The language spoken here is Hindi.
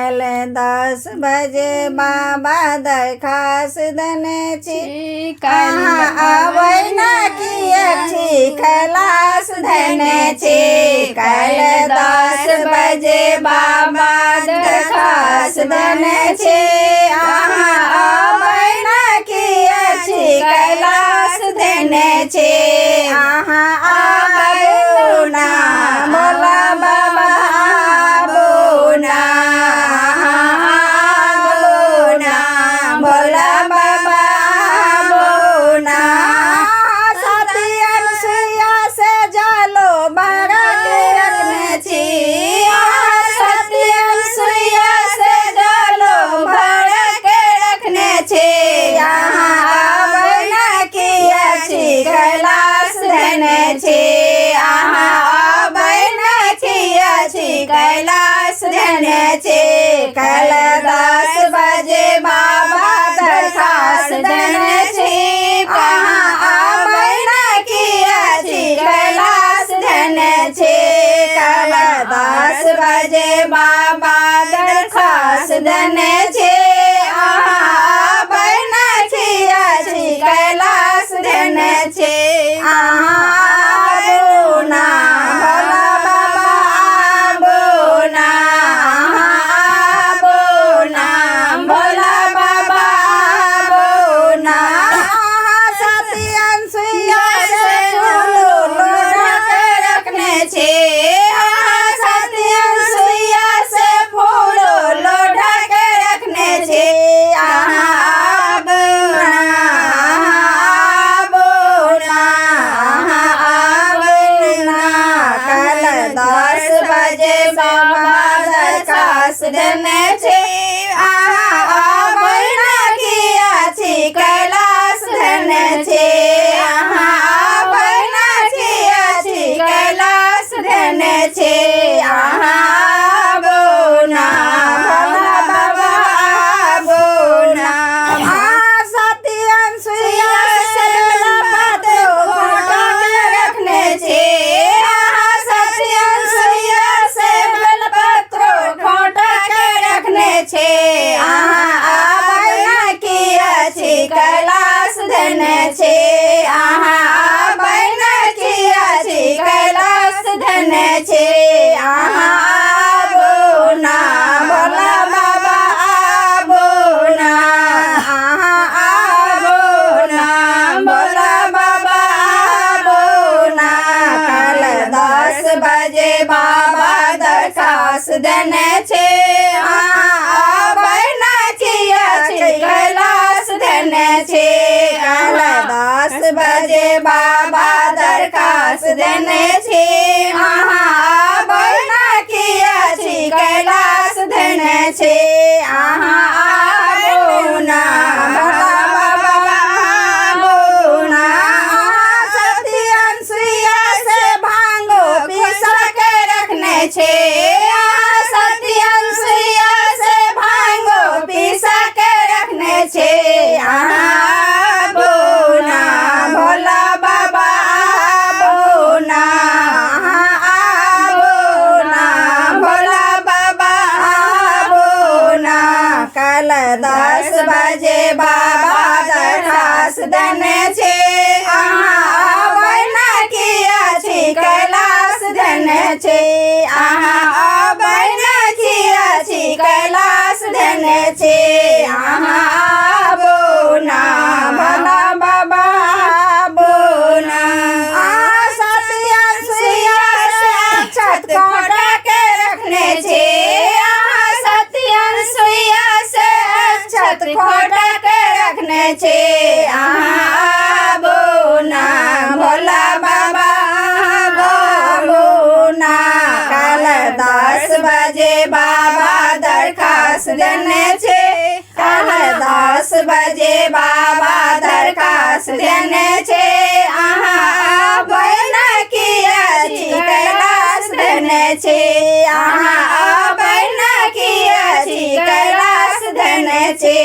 काल 10 बजे बाबा दरखास्त देने छी आबै ना किए छी कैलाश देने छी। काल 10 बजे बाबा दरखास्त देने छी आबै ना किए छी कैलाश देने छी। आबू ना भोला बाबा आबू ना भोला बाबा आबू ना। सत्यन सुइया से जालो भरा के रखने छी सत्यन सुइया से जालो भरा के रखने छी। आबै ना किए छी कैलाश देने छी आबै ना किए छी कैलाश देने छी। कल 10 बजे बाबा दरखास्त देने छी आबै ना किए छी कैलाश देने छी। कल 10 बजे बाबा दरखास्त देने छी आबै ना किए छी कैलाश देने छी। आबू ना भोला बाबा आबू ना भोला बाबा आबू ना। सत्यन सुइया से फूल लोढ़ा के रखने छी सत्यन सुइया से फूल लोढ़ा के रखने छी। आबू ना कल 10 बजे बाबा दरखास्त देने छी आबै ना किए छी कैलाश देने छी आबै ना किए छी कैलाश देने छी। आबू ना भोला बाबा आबू ना। सत्यन सुइया से बेलपत्र घोटा के रखने छी सत्यन सुइया से बेलपत्र घोटा के रखने छी। आबै ना किए छी कैलाश देने छी आबै ना किए छी कैलाश देने छी। आबू ना भोला बाबा आबू ना भोला बाबा आबू ना। कल 10 बजे बाबा दरखास्त देने छी आबै ना किए छी कैलाश देने छी। कल 10 बजे बाबा दरखास्त देने छी आबै ना किए छी कैलाश देने छी। आबू ना भोला बाबा आबू ना। सत्यन सुइया से भांगो पीसा के रखने छी सत्यन सुइया से भांगो पीसा के रखने छी। आबू ना भोला बाबा आबू ना भोला बाबा आबू ना। कल 10 बजे बाबा दरखास्त देने छी आबै ना किए छी कैलाश देने छी आबै ना किए छी कैलाश देने छी। आबू ना भोला बाबा आबू ना। सत्यन सुइया से अक्षत घोटा के रखने छी सत्यन सुइया से अक्षत घोटा के रखने छी। आबू ना भोला बाबा आबू ना। कल 10 बजे बाबा दरखास्त देने छी 10 बजे बाबा दरखास्त देने छी आबै ना किए छी कैलाश देने छी आबै ना किए छी कैलाश देने छी।